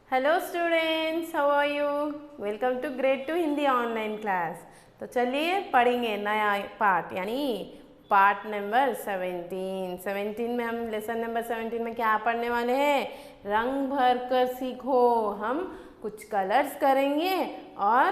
Hello students, how are you? Welcome to grade 2 Hindi online class. तो चलिए पढ़ेंगे नया पार्ट, यानी पार्ट नंबर 17 में हम लेसन नंबर 17 में क्या पढ़ने वाले हैं? रंग भर कर सीखो। हम कुछ कलर्स करेंगे और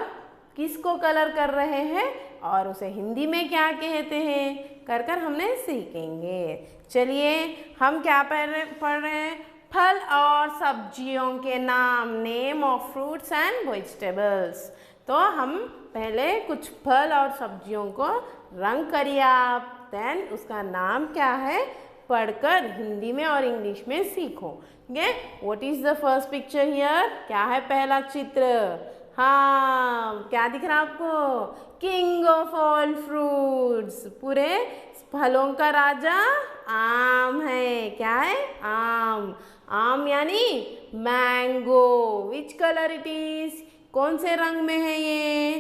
किसको कलर कर रहे हैं और उसे हिंदी में क्या कहते हैं कर कर हमने सीखेंगे। चलिए हम क्या पढ़ रहे हैं? फल और सब्जियों के नाम, name of fruits and vegetables. तो हम पहले कुछ फल और सब्जियों को रंग करिए आप, देन उसका नाम क्या है पढ़कर हिंदी में और इंग्लिश में सीखो। ठीक है, what is the first picture here? क्या है पहला चित्र? हाँ, क्या दिख रहा है आपको? किंग ऑफ ऑल फ्रूट्स, पूरे फलों का राजा आम है। क्या है? आम। आम यानी mango. Which colour it is? कौन से रंग में है ये?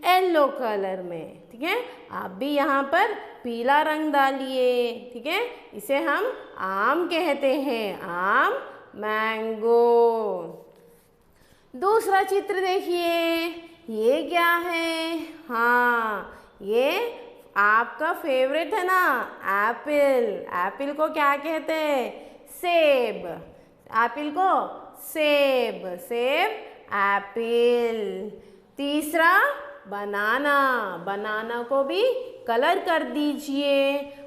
येलो कलर में। ठीक है, आप भी यहाँ पर पीला रंग डालिए। ठीक है, इसे हम आम कहते हैं, आम, मैंगो। दूसरा चित्र देखिए, ये क्या है? हाँ, ये आपका फेवरेट है ना, एप्पल। एप्पल को क्या कहते हैं? सेब। एप्पल को सेब, सेब एप्पल। तीसरा बनाना। बनाना को भी कलर कर दीजिए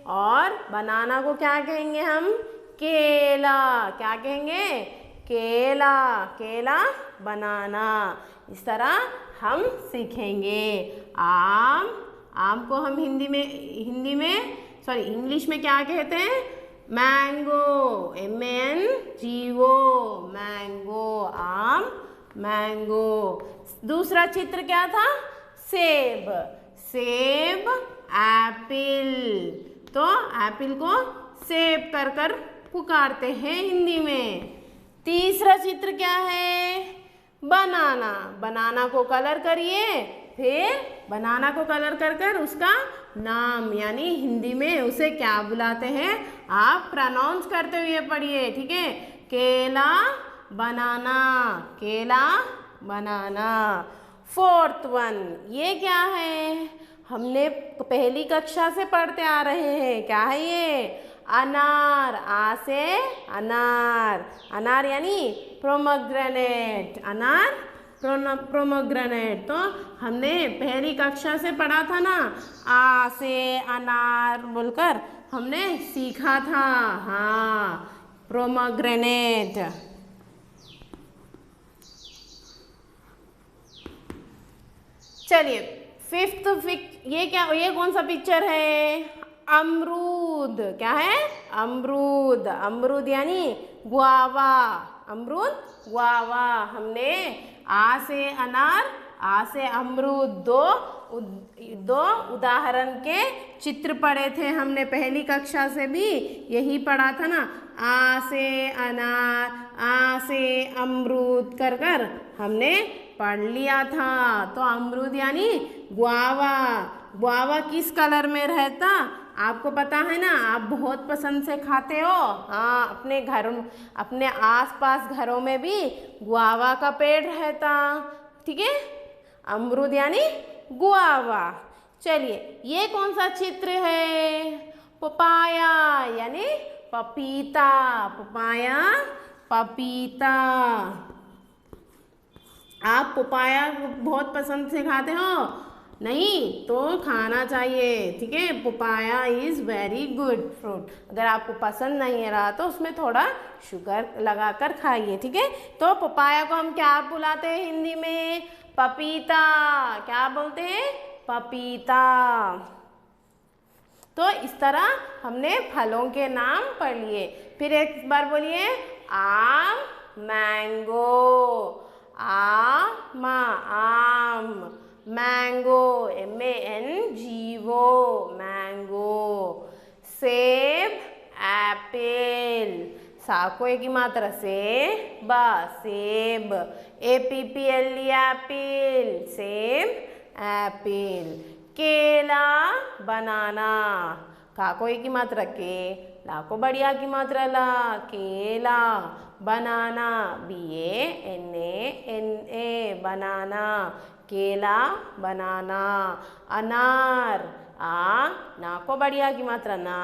और बनाना को क्या कहेंगे हम? केला। क्या कहेंगे? केला। केला, बनाना। इस तरह हम सीखेंगे। आम, आम को हम इंग्लिश में क्या कहते हैं? मैंगो, MANGO, मैंगो, आम, मैंगो। दूसरा चित्र क्या था? सेब। सेब, एप्पल। तो एप्पल को सेब कर कर पुकारते हैं हिंदी में। तीसरा चित्र क्या है? बनाना। बनाना को कलर करिए, फिर बनाना को कलर कर कर उसका नाम, यानी हिंदी में उसे क्या बुलाते हैं आप प्रोनाउंस करते हुए पढ़िए। ठीक है, केला, बनाना, केला, बनाना। फोर्थ वन, ये क्या है? हमने पहली कक्षा से पढ़ते आ रहे हैं। क्या है ये? अनार। आ से अनार। अनार यानी पोमेग्रेनेट। अनार, पोमेग्रेनेट। तो हमने पहली कक्षा से पढ़ा था ना, आ से अनार बोलकर हमने सीखा था। हाँ, पोमेग्रेनेट। चलिए ये क्या, ये कौन सा पिक्चर है? अमरूद। क्या है? अमरूद। अमरूद यानी गुआवा। अमरूद, गुआवा। हमने आ से अनार, आ से अमरूद, दो उदाहरण के चित्र पढ़े थे हमने पहली कक्षा से भी यही पढ़ा था ना। आ से अनार, आ से अमरूद कर कर हमने पढ़ लिया था। तो अमरूद यानी गुआवा। गुआवा किस कलर में रहता आपको पता है ना? आप बहुत पसंद से खाते हो। हाँ, अपने आसपास घरों में भी गुआवा का पेड़ रहता। ठीक है, अमरूद यानी गुआवा। चलिए, ये कौन सा चित्र है? पपाया यानी पपीता। पपाया, पपीता। आप पपाया बहुत पसंद से खाते हो? नहीं तो खाना चाहिए। ठीक है, papaya is very good fruit. अगर आपको पसंद नहीं रहा तो उसमें थोड़ा शुगर लगाकर खाइए। ठीक है, तो पपाया को हम क्या बुलाते हैं हिंदी में? पपीता। क्या बोलते हैं? पपीता। तो इस तरह हमने फलों के नाम पढ़ लिए। फिर एक बार बोलिए, आम, मैंगो। आम, मैंगो, MANGO, मैंगो। सेब, एप्पल। सा को एक ही मात्रा से, सेब। APPLE, एप्पल, सेब, एप्पल। केला, बनाना। का को एक ही मात्रा के, ला को बढ़िया की मात्रा ला, केला। बनाना, BANANA बनाना, केला बनाना, अनार, ना को बढ़िया की मात्रा ना,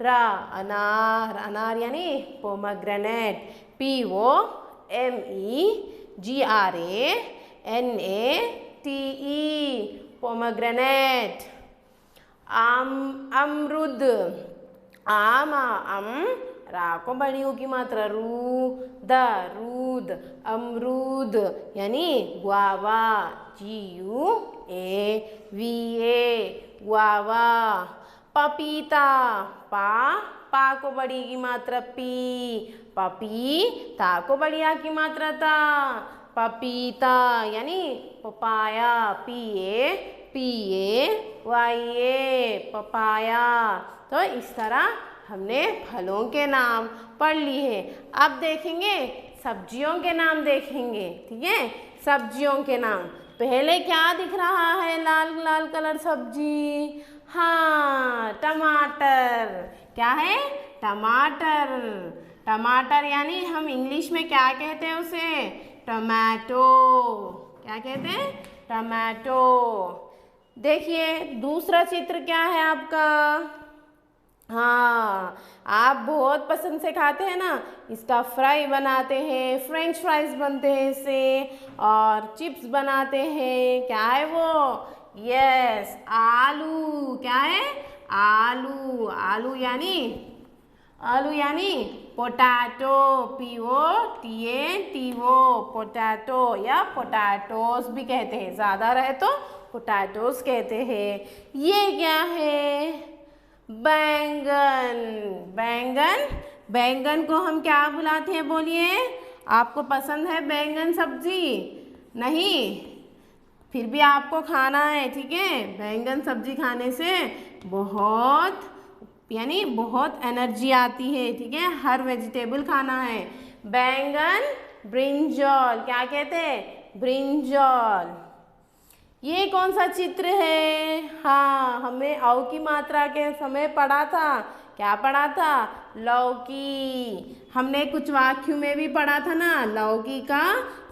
रा अनार, अनार यानी पोमग्रेनेट, POMEGRANATE पोमग्रेनेट, अमरुद, रा को बड़ी की मात्रा रूद, अमरूद यानी गुआवा, GUAVA गुआवा, पपीता, पा को बड़ी की मात्रा ता को बढ़िया की मात्रा ता, पपीता यानी पपाया, PAPAYA पपाया। तो इस तरह हमने फलों के नाम पढ़ लिए। अब देखेंगे सब्जियों के नाम देखेंगे, ठीक है। सब्जियों के नाम, पहले क्या दिख रहा है, लाल लाल कलर सब्जी, हाँ टमाटर। क्या है, टमाटर। टमाटर यानी हम इंग्लिश में क्या कहते हैं उसे, टमाटो। क्या कहते हैं, टमाटो। देखिए दूसरा चित्र क्या है आपका, हाँ आप बहुत पसंद से खाते हैं ना, इसका फ्राई बनाते हैं, फ्रेंच फ्राइज बनते हैं इससे, और चिप्स बनाते हैं। क्या है वो, यस आलू। क्या है, आलू। आलू यानी पोटैटो, POTATO पोटैटो, या पोटैटोस भी कहते हैं, ज़्यादा रहे तो पोटैटोस कहते हैं। ये क्या है, बैंगन। बैंगन को हम क्या बुलाते हैं, बोलिए। आपको पसंद है बैंगन सब्जी, नहीं फिर भी आपको खाना है, ठीक है। बैंगन सब्जी खाने से बहुत एनर्जी आती है, ठीक है। हर वेजिटेबल खाना है। बैंगन, ब्रिंजॉल। क्या कहते हैं, ब्रिंजॉल। ये कौन सा चित्र है, हाँ हमने औ की मात्रा के समय पढ़ा था। क्या पढ़ा था, लौकी। हमने कुछ वाक्यों में भी पढ़ा था ना, लौकी का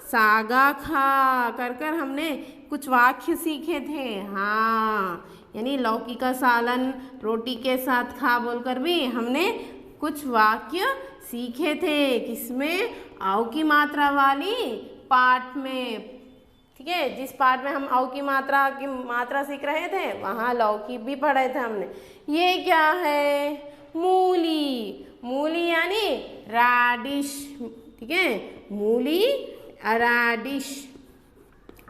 सागा खा कर हमने कुछ वाक्य सीखे थे। हाँ यानी लौकी का सालन रोटी के साथ खा बोलकर भी हमने कुछ वाक्य सीखे थे। किसमें, औ की मात्रा वाली पाठ में, ठीक है। जिस पार्ट में हम औ की मात्रा सीख रहे थे वहाँ लौकी भी पढ़े थे हमने। ये क्या है, मूली। मूली यानी राडिश, ठीक है। मूली, राडिश।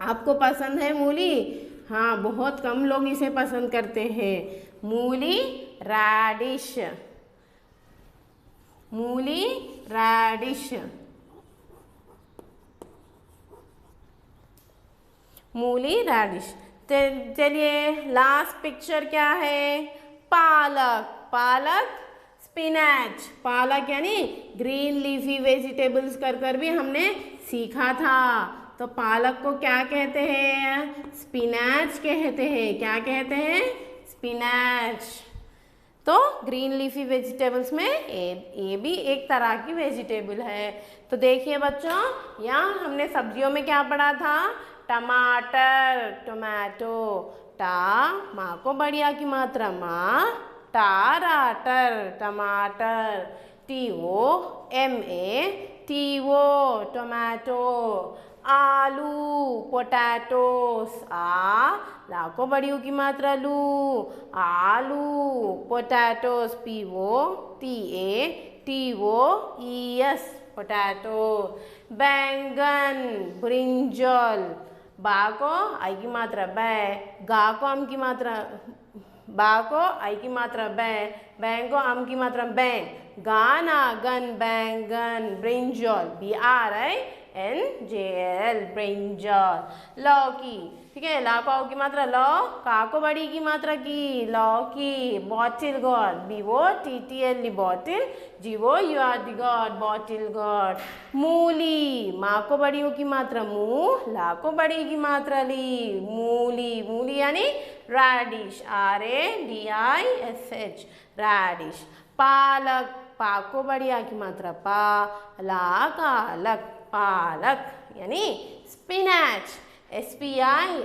आपको पसंद है मूली, हाँ बहुत कम लोग इसे पसंद करते हैं। मूली, राडिश, मूली, राडिश, मूली, राडिश। चलिए लास्ट पिक्चर क्या है, पालक। पालक, स्पिनच। पालक यानी ग्रीन लीफी वेजिटेबल्स कर भी हमने सीखा था। तो पालक को क्या कहते हैं, स्पिनच कहते हैं। क्या कहते हैं, स्पिनच। तो ग्रीन लीफी वेजिटेबल्स में ये भी एक तरह की वेजिटेबल है। तो देखिए बच्चों, यहाँ हमने सब्जियों में क्या पढ़ा था, टमाटर, टोमेटो। माँ को बढ़िया की मात्रा माँ, टाराटर, टमाटर। TOMATO tomato. आलू, पोटैटोस। ला को बढ़ियों की मात्रा लू, आलू, पोटैटोस। POTATOES potato. बैंगन, ब्रिंजल। बा को आई की मात्रा बै, गा को आम की मात्रा, बा को आई की मात्रा बै, बैंग को आम की मात्रा बै, गाना गन, बैंगन। Brinjal, BRINJAL brinjal. लौकी, ठीक है। ला को की मात्रा लौ, का को बड़ी की मात्रा की, लौकी। Bottle gourd, BOTTL bottle, GOURD gourd, bottle gourd. मूली, माँ को बड़ियों की मात्रा मू, ला को बड़ी की मात्रा ली, मूली। मूली यानी रैडिश, RADISH, रैडिश। पालक, पा को बड़ी आ की मात्रा पा, ला का लक, पालक यानी स्पिनच, SPINACH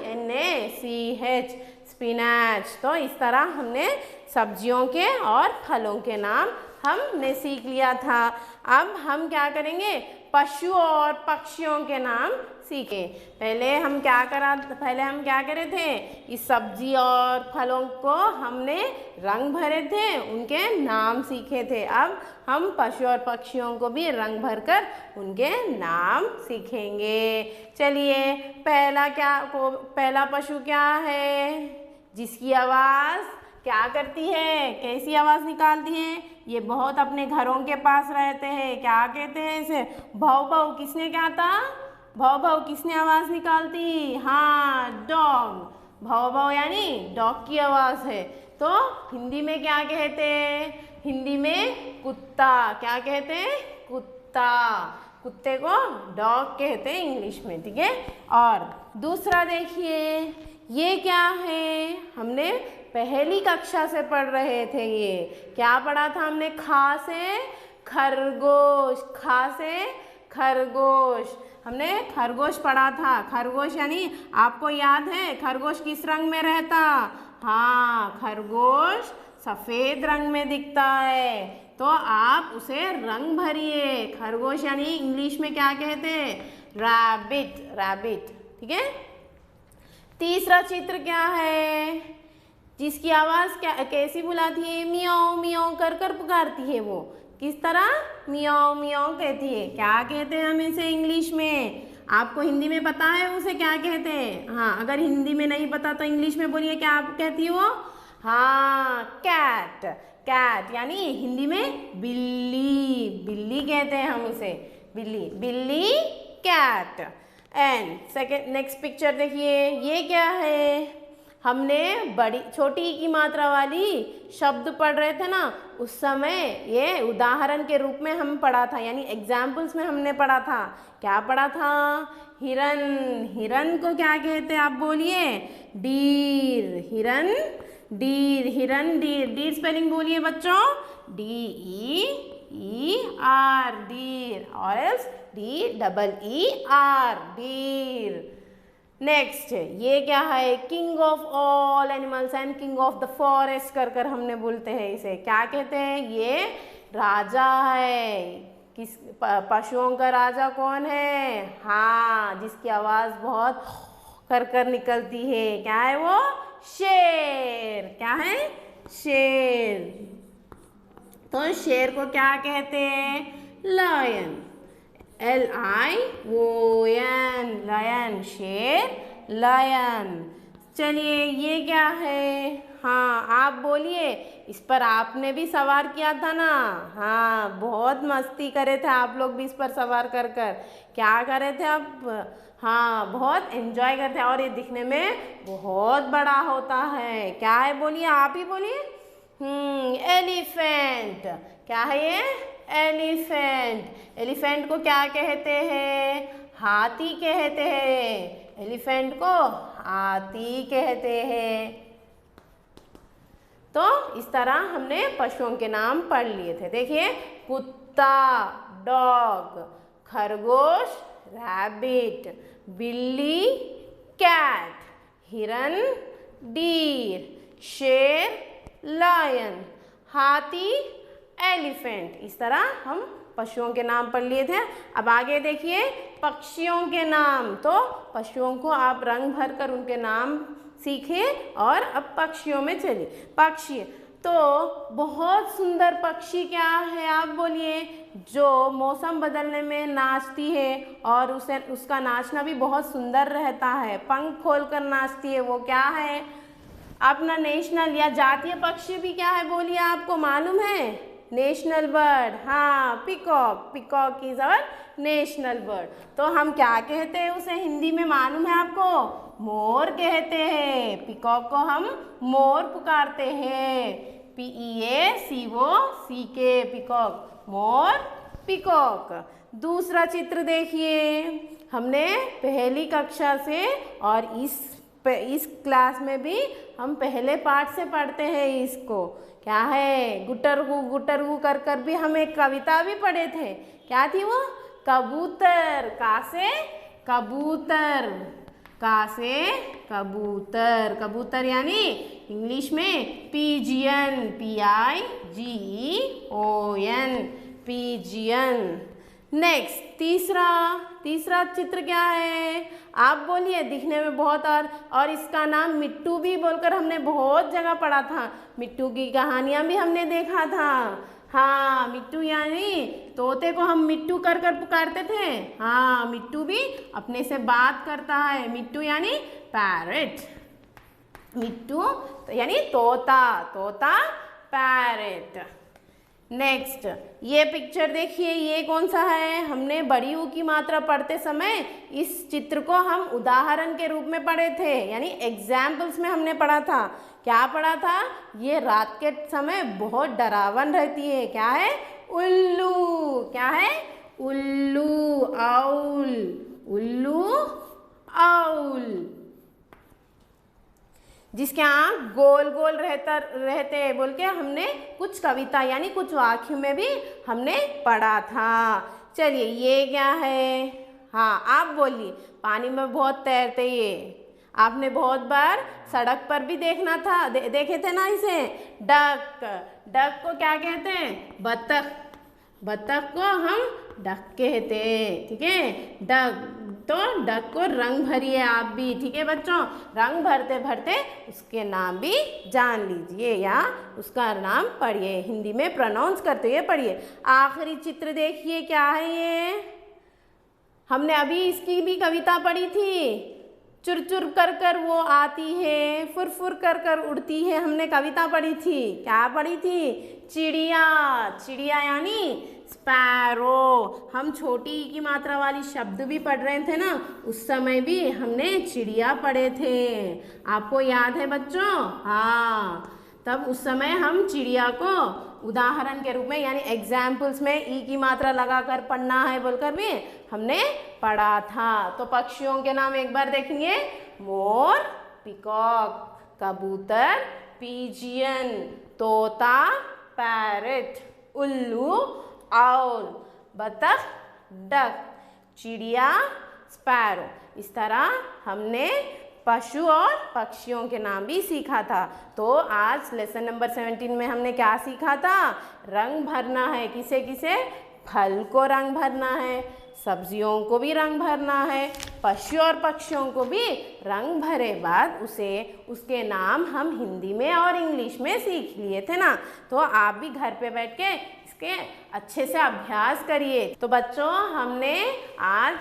स्पिनच। तो इस तरह हमने सब्जियों के और फलों के नाम हमने सीख लिया था। अब हम क्या करेंगे, पशु और पक्षियों के नाम सीखें। पहले हम क्या करे थे, इस सब्जी और फलों को हमने रंग भरे थे, उनके नाम सीखे थे। अब हम पशु और पक्षियों को भी रंग भरकर उनके नाम सीखेंगे। चलिए, पहला पशु क्या है, जिसकी आवाज़ क्या करती है, कैसी आवाज़ निकालती है। ये बहुत अपने घरों के पास रहते हैं। क्या कहते हैं इसे, भौ भौ। किसने कहा था, भौ भौ किसने आवाज़ निकालती, हाँ डॉग। भौ भौ यानी डॉग की आवाज़ है। तो हिंदी में क्या कहते हैं, हिंदी में कुत्ता, क्या कहते हैं, कुत्ता। कुत्ते को डॉग कहते हैं इंग्लिश में, ठीक है। और दूसरा देखिए, ये क्या है, हमने पहली कक्षा से पढ़ रहे थे। ये क्या पढ़ा था हमने, खा से खरगोश, खा से खरगोश। हमने खरगोश पढ़ा था। खरगोश यानी आपको याद है खरगोश किस रंग में रहता, हाँ खरगोश सफ़ेद रंग में दिखता है। तो आप उसे रंग भरिए। खरगोश यानी इंग्लिश में क्या कहते हैं, रैबिट, रैबिट, ठीक है। तीसरा चित्र क्या है, जिसकी आवाज़ कैसी बुलाती है, मियाओ मियाओ कर कर पुकारती है। वो किस तरह, मियाओ मियाओ कहती है। क्या कहते हैं हम इसे इंग्लिश में, आपको हिंदी में पता है उसे क्या कहते हैं, हाँ अगर हिंदी में नहीं पता तो इंग्लिश में बोलिए, क्या आप कहती हो, हाँ कैट, कैट यानी हिंदी में बिल्ली, बिल्ली कहते हैं हम उसे, बिल्ली, बिल्ली cat. And second next picture देखिए, ये क्या है, हमने बड़ी छोटी की मात्रा वाली शब्द पढ़ रहे थे ना, उस समय ये उदाहरण के रूप में हम पढ़ा था, यानी एग्जाम्पल्स में हमने पढ़ा था। क्या पढ़ा था, हिरन, हिरन को क्या कहते हैं आप बोलिए, डीर, हिरन डीर, हिरन डीर। डीर स्पेलिंग बोलिए बच्चों, DEER डीर, और एल्स DEER डीर। नेक्स्ट ये क्या है, king of all animals and king of the forest कर कर हमने बोलते हैं इसे। क्या कहते हैं, ये राजा है। किस पशुओं का राजा कौन है, हाँ जिसकी आवाज़ बहुत कर कर निकलती है, क्या है वो, शेर। क्या है, शेर। तो शेर को क्या कहते हैं, लायन, LION, लायन, शेर, लायन। चलिए ये क्या है, हाँ आप बोलिए, इस पर आपने भी सवार किया था ना, हाँ बहुत मस्ती करे थे आप लोग भी इस पर सवार कर कर। क्या करे थे आप, हाँ बहुत एंजॉय करते हैं, और ये दिखने में बहुत बड़ा होता है। क्या है बोलिए, आप ही बोलिए, एलिफेंट। क्या है ये, एलिफेंट। एलिफेंट को क्या कहते हैं, हाथी कहते हैं। एलिफेंट को हाथी कहते हैं। तो इस तरह हमने पशुओं के नाम पढ़ लिए थे। देखिए, कुत्ता, डॉग, खरगोश, रैबिट, बिल्ली, कैट, हिरन, डीर, शेर, लायन, हाथी, एलिफेंट। इस तरह हम पशुओं के नाम पढ़ लिए थे। अब आगे देखिए पक्षियों के नाम। तो पशुओं को आप रंग भर कर उनके नाम सीखे, और अब पक्षियों में चलिए। पक्षी, तो बहुत सुंदर पक्षी क्या है आप बोलिए, जो मौसम बदलने में नाचती है, और उसका नाचना भी बहुत सुंदर रहता है, पंख खोलकर नाचती है, वो क्या है, अपना नेशनल या जातीय पक्षी भी क्या है बोलिए, आपको मालूम है, नेशनल बर्ड, हाँ peacock, peacock is our national bird. तो हम क्या कहते हैं उसे हिंदी में मालूम है आपको, मोर कहते हैं। पिकॉक को हम मोर पुकारते हैं, PEACOCK, पिकॉक, मोर, पिकॉक। दूसरा चित्र देखिए, हमने पहली कक्षा से और इस इस क्लास में भी हम पहले पाठ से पढ़ते हैं इसको। क्या है, गुटरगु कर कर भी हम एक कविता भी पढ़े थे। क्या थी वो? कबूतर। का से कबूतर, का से कबूतर। कबूतर यानी इंग्लिश में पिजियन, PIGEON, पिजियन। नेक्स्ट तीसरा चित्र क्या है? आप बोलिए। दिखने में बहुत और इसका नाम मिट्टू भी बोलकर हमने बहुत जगह पढ़ा था। मिट्टू की कहानियाँ भी हमने देखा था। हाँ, मिट्टू यानी तोते को हम मिट्टू कर कर पुकारते थे। हाँ, मिट्टू भी अपने से बात करता है। मिट्टू यानी पैरेट। मिट्टू यानी तोता, पैरेट। नेक्स्ट ये पिक्चर देखिए, ये कौन सा है? हमने बड़ी ऊ की मात्रा पढ़ते समय इस चित्र को हम उदाहरण के रूप में पढ़े थे, यानी एग्जाम्पल्स में हमने पढ़ा था। क्या पढ़ा था? ये रात के समय बहुत डरावन रहती है। क्या है? उल्लू। क्या है? उल्लू, आउल। उल्लू, आउल। जिसके आँख गोल गोल रहते हैं बोल के हमने कुछ कविता यानी कुछ वाक्यों में भी हमने पढ़ा था। चलिए ये क्या है? हाँ, आप बोलिए। पानी में बहुत तैरते ये। आपने बहुत बार सड़क पर भी देखना था, देखे थे ना इसे। डक को क्या कहते हैं? बतख। बतख को हम डक कहते हैं। ठीक है, डक। तो डक को रंग भरिए आप भी। ठीक है बच्चों, रंग भरते भरते उसके नाम भी जान लीजिए या उसका नाम पढ़िए, हिंदी में प्रोनाउंस करते हुए पढ़िए। आखिरी चित्र देखिए, क्या है ये? हमने अभी इसकी भी कविता पढ़ी थी। चुर चुर कर कर वो आती है, फुर फुर कर कर उड़ती है। हमने कविता पढ़ी थी। क्या पढ़ी थी? चिड़िया। चिड़िया यानी स्पैरो। हम छोटी की मात्रा वाली शब्द भी पढ़ रहे थे ना, उस समय भी हमने चिड़िया पढ़े थे। आपको याद है बच्चों? हाँ, तब उस समय हम चिड़िया को उदाहरण के रूप में यानी एग्जाम्पल्स में ई की मात्रा लगाकर पढ़ना है बोलकर भी हमने पढ़ा था। तो पक्षियों के नाम एक बार देखेंगे। मोर, पिकॉक। कबूतर, पिजियन। तोता, पैरेट। उल्लू, आउल। बतख, डक। चिड़िया, स्पैरो। इस तरह हमने पशु और पक्षियों के नाम भी सीखा था। तो आज लेसन नंबर 17 में हमने क्या सीखा था? रंग भरना है। किसे किसे? फल को रंग भरना है, सब्जियों को भी रंग भरना है, पशु और पक्षियों को भी रंग भरे बाद उसके नाम हम हिंदी में और इंग्लिश में सीख लिए थे ना। तो आप भी घर पे बैठ के इसके अच्छे से अभ्यास करिए। तो बच्चों, हमने आज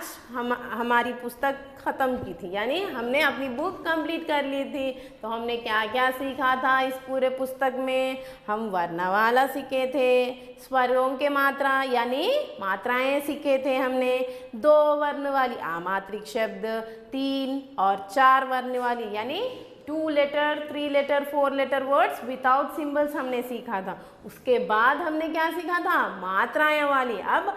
हमारी पुस्तक ख़त्म की थी, यानी हमने अपनी बुक कंप्लीट कर ली थी। तो हमने क्या क्या सीखा था इस पूरे पुस्तक में? हम वर्णमाला सीखे थे, स्वरों के मात्रा यानी मात्राएं सीखे थे हमने, 2 वर्ण वाली अमात्रिक शब्द, 3 और 4 वर्ण वाली यानी 2 letter, 3 letter, 4 letter words without symbols हमने सीखा था। उसके बाद हमने क्या सीखा था? मात्राएं वाली। अब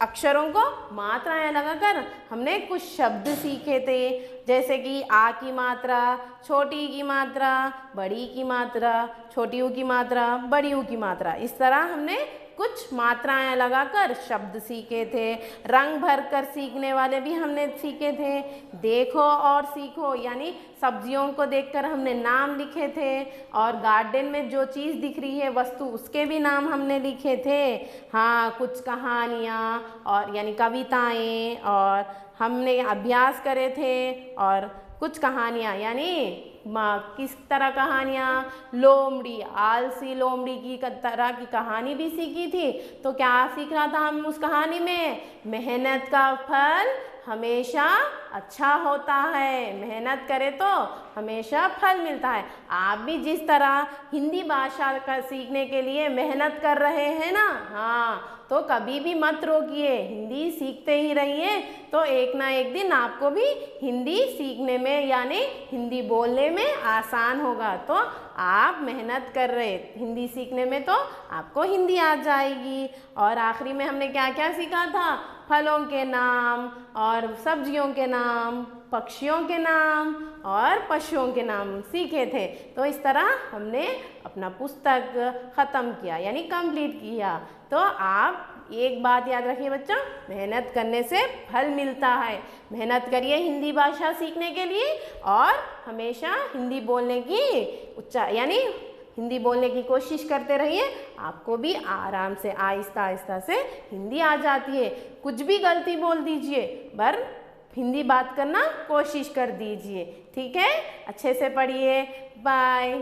अक्षरों को मात्राएं लगाकर हमने कुछ शब्द सीखे थे, जैसे कि आ की मात्रा, छोटी की मात्रा, बड़ी की मात्रा, छोटी ऊ की मात्रा, बड़ी ऊ की मात्रा। इस तरह हमने कुछ मात्राएं लगाकर शब्द सीखे थे। रंग भर कर सीखने वाले भी हमने सीखे थे। देखो और सीखो यानी सब्जियों को देखकर हमने नाम लिखे थे, और गार्डन में जो चीज़ दिख रही है वस्तु उसके भी नाम हमने लिखे थे। हाँ, कुछ कहानियाँ और यानी कविताएं और हमने अभ्यास करे थे, और कुछ कहानियाँ यानी किस तरह कहानियाँ? लोमड़ी, आलसी लोमड़ी की तरह की कहानी भी सीखी थी। तो क्या सीख रहा था हम उस कहानी में? मेहनत का फल हमेशा अच्छा होता है, मेहनत करे तो हमेशा फल मिलता है। आप भी जिस तरह हिंदी भाषा का सीखने के लिए मेहनत कर रहे हैं ना, हाँ, तो कभी भी मत रोकिए, हिंदी सीखते ही रहिए। तो एक ना एक दिन आपको भी हिंदी सीखने में यानी हिंदी बोलने में आसान होगा। तो आप मेहनत कर रहे हिंदी सीखने में तो आपको हिंदी आ जाएगी। और आखिरी में हमने क्या क्या सीखा था? फलों के नाम और सब्जियों के नाम, पक्षियों के नाम और पशुओं के नाम सीखे थे। तो इस तरह हमने अपना पुस्तक ख़त्म किया यानी कंप्लीट किया। तो आप एक बात याद रखिए बच्चों, मेहनत करने से फल मिलता है। मेहनत करिए हिंदी भाषा सीखने के लिए और हमेशा हिंदी बोलने की यानी हिंदी बोलने की कोशिश करते रहिए। आपको भी आराम से आहिस्ता आहिस्ता से हिंदी आ जाती है। कुछ भी गलती बोल दीजिए पर हिंदी बात करना कोशिश कर दीजिए। ठीक है, अच्छे से पढ़िए। बाय।